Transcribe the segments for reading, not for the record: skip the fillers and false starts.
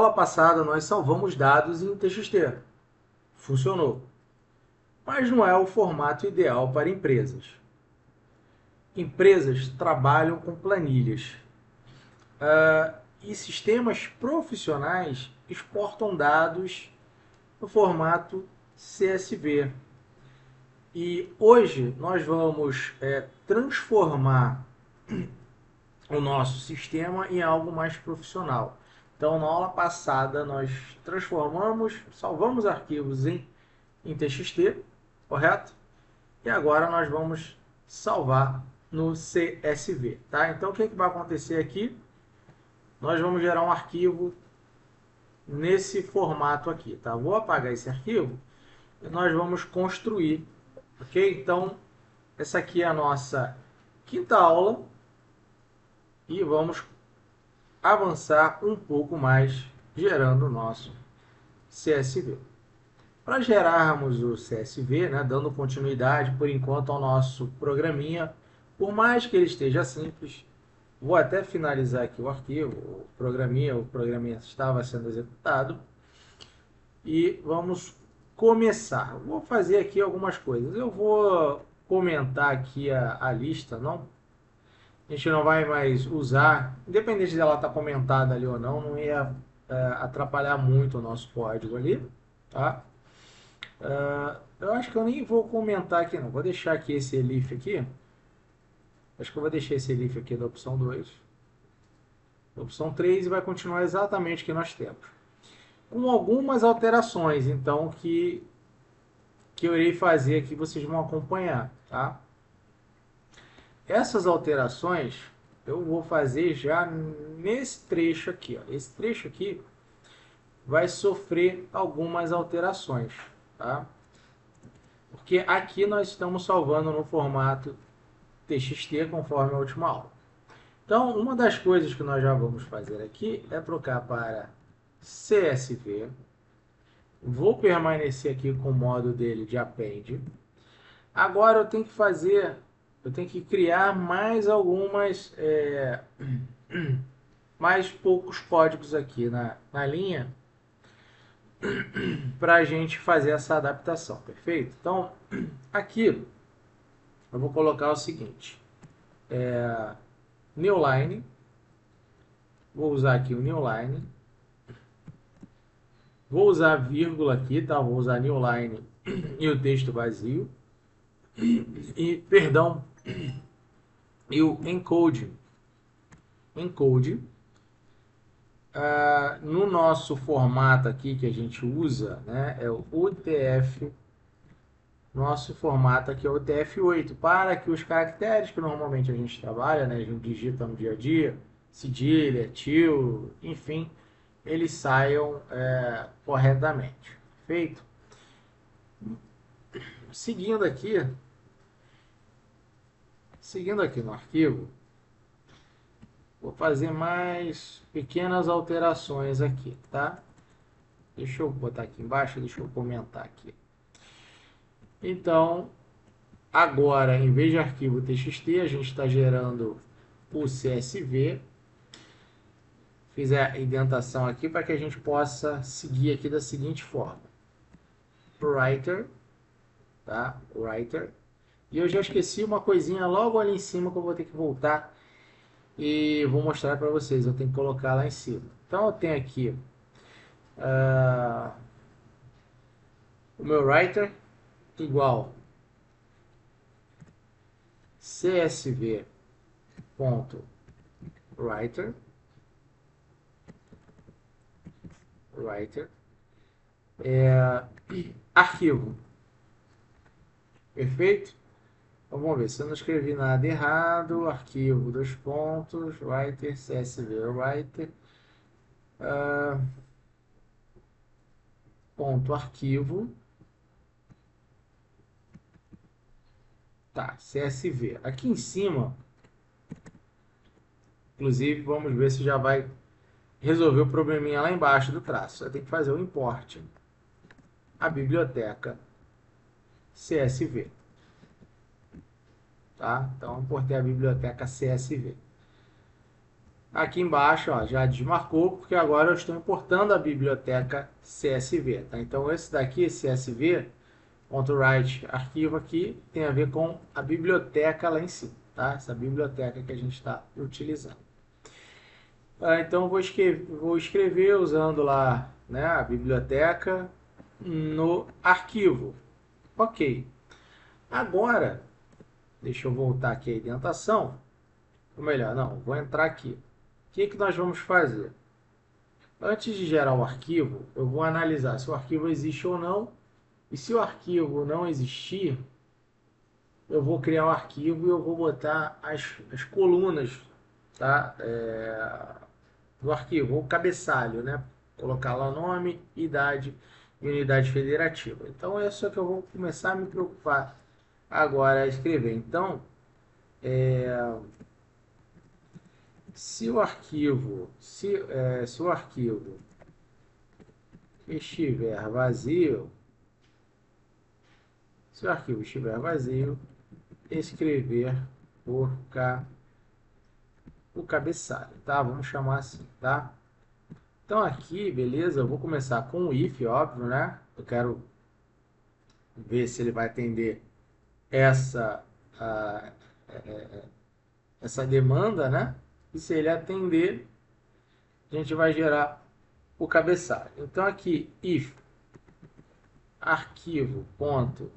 aula passada nós salvamos dados em TXT. Funcionou. Mas não é o formato ideal para empresas. Empresas trabalham com planilhas. E sistemas profissionais exportam dados no formato CSV. E hoje nós vamos transformar o nosso sistema em algo mais profissional. Então, na aula passada, nós salvamos arquivos em TXT, correto? E agora nós vamos salvar no CSV, tá? Então, o que vai acontecer aqui? Nós vamos gerar um arquivo nesse formato aqui, tá? Vou apagar esse arquivo e nós vamos construir, ok? Então, essa aqui é a nossa quinta aula e vamos avançar um pouco mais gerando o nosso CSV. Para gerarmos o CSV, né, dando continuidade por enquanto ao nosso programinha, por mais que ele esteja simples, vou até finalizar aqui o arquivo, o programinha estava sendo executado e vamos começar. Vou fazer aqui algumas coisas. Eu vou comentar aqui a lista, a gente não vai mais usar, independente dela estar comentada ali ou não, não ia atrapalhar muito o nosso código ali, tá? Eu acho que eu nem vou comentar aqui não, vou deixar aqui esse elif aqui, acho que eu vou deixar esse elif aqui da opção 2, da opção 3 e vai continuar exatamente o que nós temos. Com algumas alterações, então, que eu irei fazer aqui, vocês vão acompanhar, tá? Essas alterações eu vou fazer já nesse trecho aqui. Ó. Esse trecho aqui vai sofrer algumas alterações, tá? Porque aqui nós estamos salvando no formato TXT conforme a última aula. Então, uma das coisas que nós já vamos fazer aqui é trocar para CSV. Vou permanecer aqui com o modo dele de append. Agora eu tenho que criar mais algumas, mais poucos códigos aqui na linha para a gente fazer essa adaptação, perfeito? Então, aqui eu vou colocar o seguinte, newline, vou usar aqui o newline, vou usar vírgula aqui, tá? Vou usar newline e o texto vazio, e, perdão, e o encode. No nosso formato aqui que a gente usa, né, é o UTF, nosso formato aqui é o UTF-8, para que os caracteres que normalmente a gente trabalha, né, a gente digita no dia a dia, cedilha, tio, enfim, eles saiam corretamente. Feito? Seguindo aqui no arquivo, vou fazer mais pequenas alterações aqui, tá? Deixa eu botar aqui embaixo, deixa eu comentar aqui. Então, agora, em vez de arquivo TXT, a gente está gerando o CSV. Fiz a indentação aqui para que a gente possa seguir aqui da seguinte forma. Writer, tá? Writer. E eu já esqueci uma coisinha logo ali em cima que eu vou ter que voltar e vou mostrar para vocês. Eu tenho que colocar lá em cima. Então, eu tenho aqui o meu writer igual csv.writer arquivo. Perfeito? Então, vamos ver se eu não escrevi nada errado. Arquivo, dois pontos, writer, csv, writer, ponto arquivo, tá, csv. Aqui em cima, inclusive, vamos ver se já vai resolver o probleminha lá embaixo do traço. Eu tenho que fazer o import, a biblioteca CSV. Tá? Então, importei a biblioteca CSV. Aqui embaixo, ó, já desmarcou, porque agora eu estou importando a biblioteca CSV, tá? Então, esse daqui, CSV.write arquivo aqui, tem a ver com a biblioteca lá em cima, tá? Essa biblioteca que a gente está utilizando. Então, eu vou escrever usando lá, né, a biblioteca no arquivo. Ok. Agora, deixa eu voltar aqui a indentação. Ou melhor, não, vou entrar aqui. O que nós vamos fazer? Antes de gerar o arquivo, eu vou analisar se o arquivo existe ou não. E se o arquivo não existir, eu vou criar o arquivo e eu vou botar as colunas, tá? Do arquivo, o cabeçalho, né? Colocar lá nome, idade e unidade federativa. Então, é isso que eu vou começar a me preocupar agora a escrever. Então, se o arquivo, se o arquivo estiver vazio, se o arquivo estiver vazio, escrever o cabeçalho, tá? Vamos chamar assim, tá? Então aqui, beleza, eu vou começar com o if, óbvio, né? Eu quero ver se ele vai atender essa, a, essa demanda, né? E se ele atender, a gente vai gerar o cabeçalho. Então aqui, if arquivo.tel,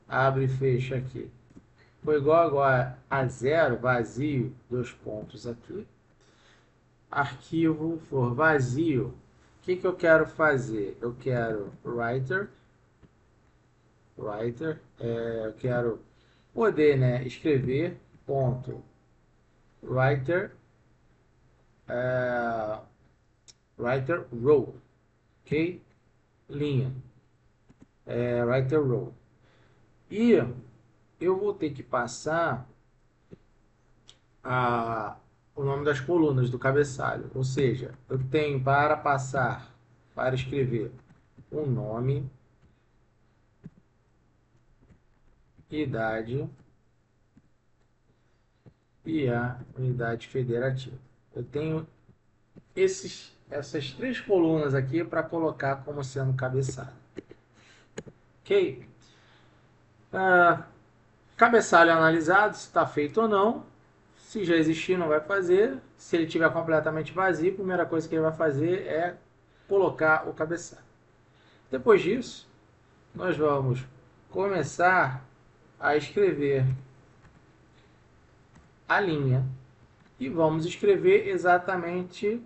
abre e fecha aqui, foi igual agora a zero, vazio, dois pontos aqui. Arquivo for vazio, o que eu quero fazer? Eu quero writer, eu quero poder, né, escrever ponto writer, writer row, ok? Linha, writer row. E eu vou ter que passar o nome das colunas do cabeçalho. Ou seja, eu tenho para escrever o nome, idade e a unidade federativa. Eu tenho essas três colunas aqui para colocar como sendo cabeçalho. Ok? Cabeçalho analisado, se está feito ou não. Se já existir, não vai fazer. Se ele estiver completamente vazio, a primeira coisa que ele vai fazer é colocar o cabeçalho. Depois disso, nós vamos começar a escrever a linha e vamos escrever exatamente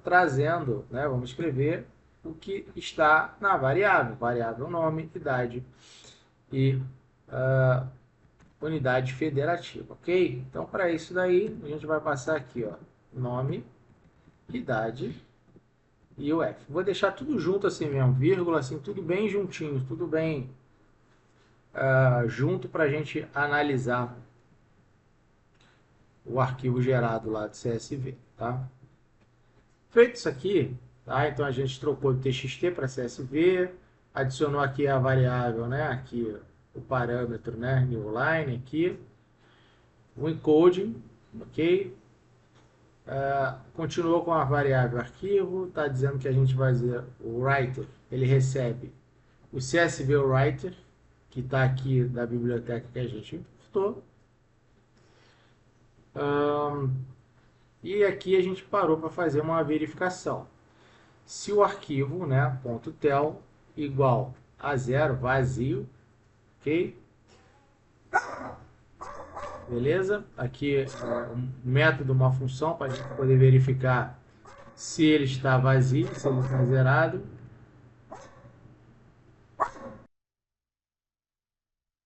trazendo, né? Vamos escrever o que está na variável nome, idade e unidade federativa, ok? Então, para isso daí, a gente vai passar aqui, ó, nome, idade e o F. Vou deixar tudo junto assim mesmo, vírgula, assim, tudo bem juntinho, tudo bem junto para a gente analisar o arquivo gerado lá do CSV, tá? Feito isso aqui, tá? Então a gente trocou do TXT para CSV, adicionou aqui a variável, né? Aqui o parâmetro, né? Newline aqui, o encoding, ok? Continuou com a variável arquivo, está dizendo que a gente vai fazer o writer, ele recebe o CSV writer, que está aqui da biblioteca que a gente importou. E aqui a gente parou para fazer uma verificação. Se o arquivo, né, .tel igual a zero, vazio, ok? Beleza? Aqui é um método, uma função para a gente poder verificar se ele está vazio, se ele está zerado.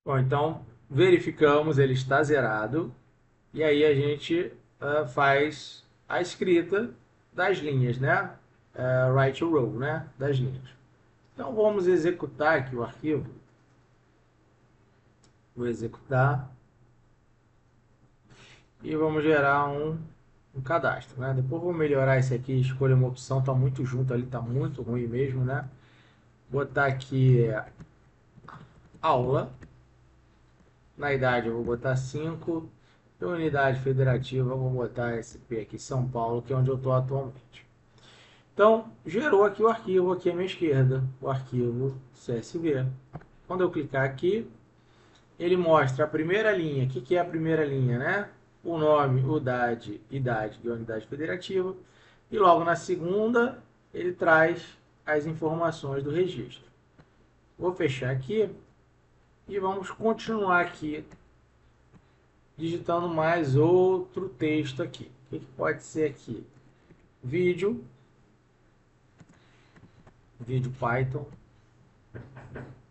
Bom, então verificamos, ele está zerado. E aí a gente faz a escrita das linhas, né? Write row, né? Das linhas. Então vamos executar aqui o arquivo. Vou executar. E vamos gerar um cadastro, né? Depois vou melhorar esse aqui, escolha uma opção, tá muito junto ali, tá muito ruim mesmo, né? Botar aqui aula. Na idade eu vou botar 5. E unidade federativa, eu vou botar SP aqui, São Paulo, que é onde eu estou atualmente. Então, gerou aqui o arquivo, aqui à minha esquerda, o arquivo CSV. Quando eu clicar aqui, ele mostra a primeira linha. O que é a primeira linha, né? O nome, idade e a unidade federativa. E logo na segunda, ele traz as informações do registro. Vou fechar aqui e vamos continuar aqui digitando mais outro texto aqui. O que pode ser aqui? Vídeo Python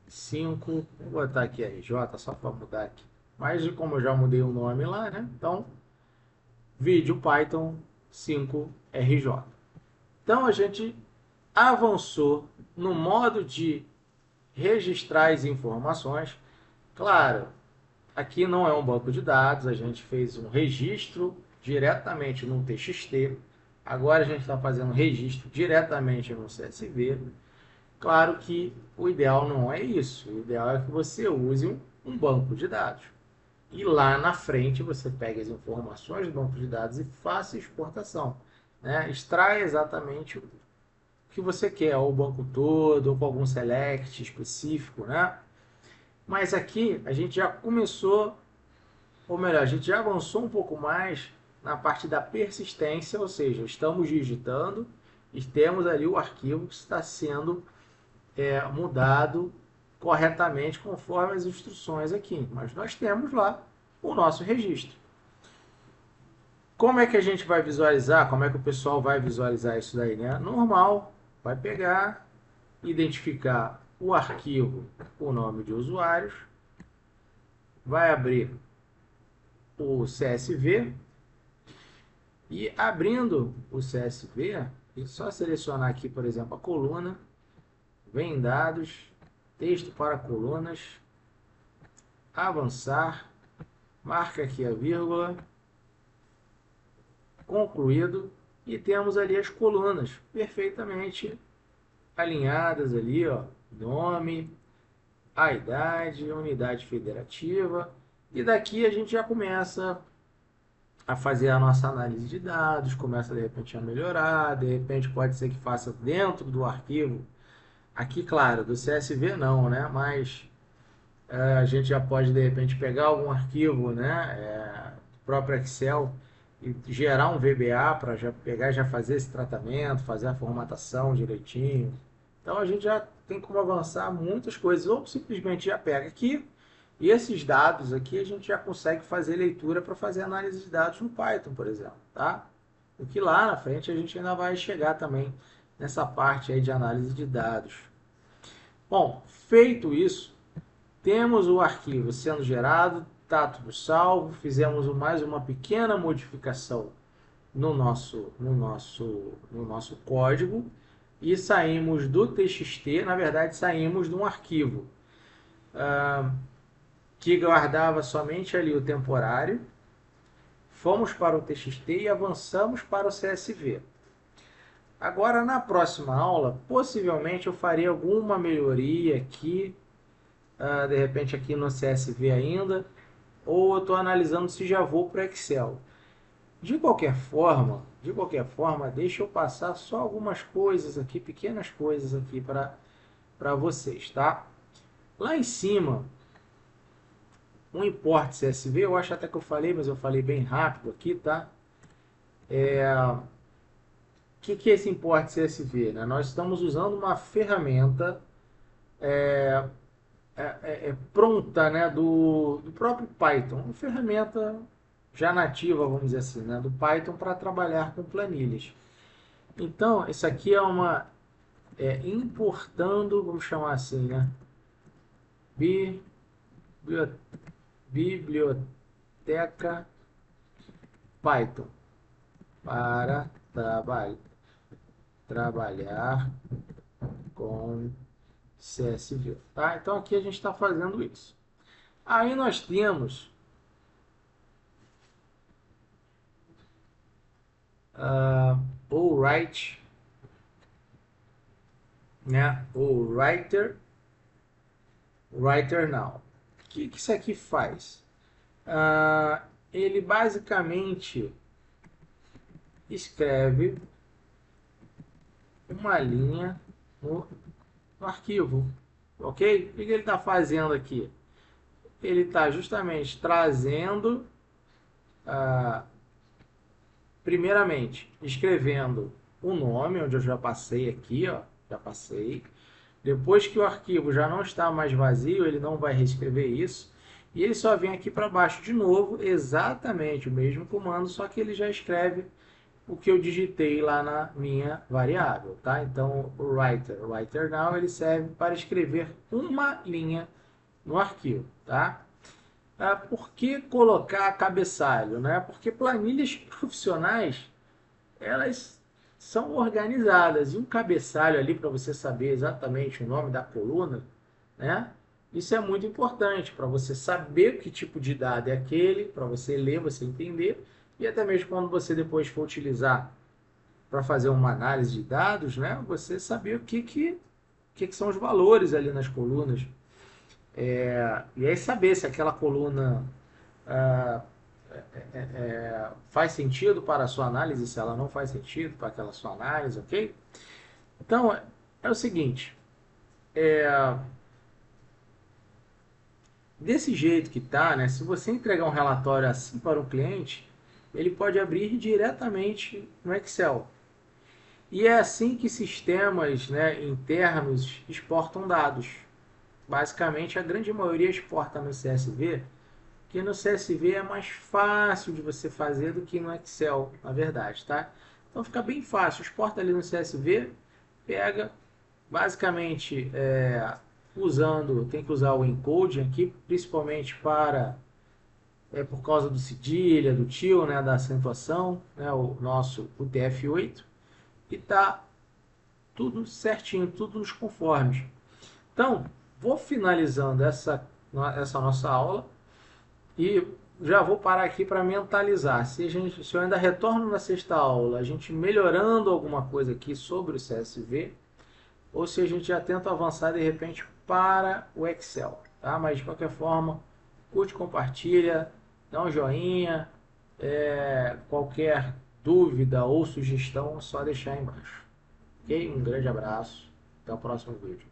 5, vou botar aqui RJ só para mudar aqui. Mas como eu já mudei o nome lá, né? Então, vídeo Python 5 RJ. Então a gente avançou no modo de registrar as informações. Claro, aqui não é um banco de dados, a gente fez um registro diretamente no TXT. Agora a gente está fazendo registro diretamente no CSV. Claro que o ideal não é isso. O ideal é que você use um banco de dados. E lá na frente você pega as informações do banco de dados e faça exportação. Né? Extrai exatamente o que você quer, ou o banco todo, ou com algum select específico. Né? Mas aqui a gente já começou, ou melhor, a gente já avançou um pouco mais na parte da persistência, ou seja, estamos digitando e temos ali o arquivo que está sendo mudado corretamente conforme as instruções aqui. Mas nós temos lá o nosso registro. Como é que a gente vai visualizar? Como é que o pessoal vai visualizar isso daí? Né? Normal, vai pegar, identificar o arquivo, o nome de usuários, vai abrir o CSV e abrindo o CSV, é só selecionar aqui, por exemplo, a coluna, vem em dados, texto para colunas, avançar, marca aqui a vírgula, concluído, e temos ali as colunas perfeitamente alinhadas ali, ó, nome, a idade, unidade federativa, e daqui a gente já começa a fazer a nossa análise de dados, começa de repente a melhorar, de repente pode ser que faça dentro do arquivo, aqui claro, do CSV não, né, mas a gente já pode de repente pegar algum arquivo, né, do próprio Excel e gerar um VBA para já pegar e já fazer esse tratamento, fazer a formatação direitinho. Então a gente já tem como avançar muitas coisas, ou simplesmente já pega aqui e esses dados aqui a gente já consegue fazer leitura para fazer análise de dados no Python, por exemplo, tá? O que lá na frente a gente ainda vai chegar também nessa parte aí de análise de dados. Bom, feito isso, temos o arquivo sendo gerado, está tudo salvo, fizemos mais uma pequena modificação no nosso código e saímos do TXT, na verdade saímos de um arquivo que guardava somente ali o temporário, fomos para o TXT e avançamos para o CSV. Agora na próxima aula, possivelmente eu farei alguma melhoria aqui, de repente aqui no CSV ainda, ou eu estou analisando se já vou para o Excel. De qualquer forma, deixa eu passar só algumas coisas aqui, pequenas coisas aqui para vocês, tá? Lá em cima, um import CSV, eu acho até que eu falei, mas eu falei bem rápido aqui, tá? O que é esse import CSV? Né? Nós estamos usando uma ferramenta pronta, né, do próprio Python, uma ferramenta já nativa, vamos dizer assim, né, do Python para trabalhar com planilhas. Então, isso aqui é uma importando, vamos chamar assim, né, biblioteca Python para trabalhar com CSV. Tá? Então aqui a gente está fazendo isso. Aí nós temos o write, né? O writer now. O que isso aqui faz? ele basicamente escreve uma linha no arquivo, ok? O que ele está fazendo aqui? Ele está justamente trazendo, primeiramente, escrevendo o nome, onde eu já passei aqui, ó, já passei. Depois que o arquivo já não está mais vazio, ele não vai reescrever isso. E ele só vem aqui para baixo de novo, exatamente o mesmo comando, só que ele já escreve o que eu digitei lá na minha variável, tá? Então, o writer now, ele serve para escrever uma linha no arquivo, tá? Por que colocar cabeçalho, né? Porque planilhas profissionais, elas são organizadas e um cabeçalho ali para você saber exatamente o nome da coluna, né? Isso é muito importante para você saber que tipo de dado é aquele, para você ler, você entender, e até mesmo quando você depois for utilizar para fazer uma análise de dados, né? Você saber o que são os valores ali nas colunas. E aí saber se aquela coluna ah, faz sentido para a sua análise, se ela não faz sentido para aquela sua análise, ok? Então, é o seguinte, desse jeito que tá, né? Se você entregar um relatório assim para o cliente, ele pode abrir diretamente no Excel. E é assim que sistemas, né, internos exportam dados. Basicamente, a grande maioria exporta no CSV, que no CSV é mais fácil de você fazer do que no Excel, na verdade, tá? Então fica bem fácil, exporta ali no CSV, pega, basicamente usando, tem que usar o encoding aqui, principalmente para, por causa do cedilha, do tio, né, da acentuação, né, o nosso UTF-8, e tá tudo certinho, tudo nos conformes. Então, vou finalizando essa nossa aula e já vou parar aqui para mentalizar. Se eu ainda retorno na sexta aula, a gente melhorando alguma coisa aqui sobre o CSV, ou se a gente já tenta avançar de repente para o Excel. Tá? Mas de qualquer forma, curte, compartilha, dá um joinha, qualquer dúvida ou sugestão, é só deixar aí embaixo. Ok? Um grande abraço, até o próximo vídeo.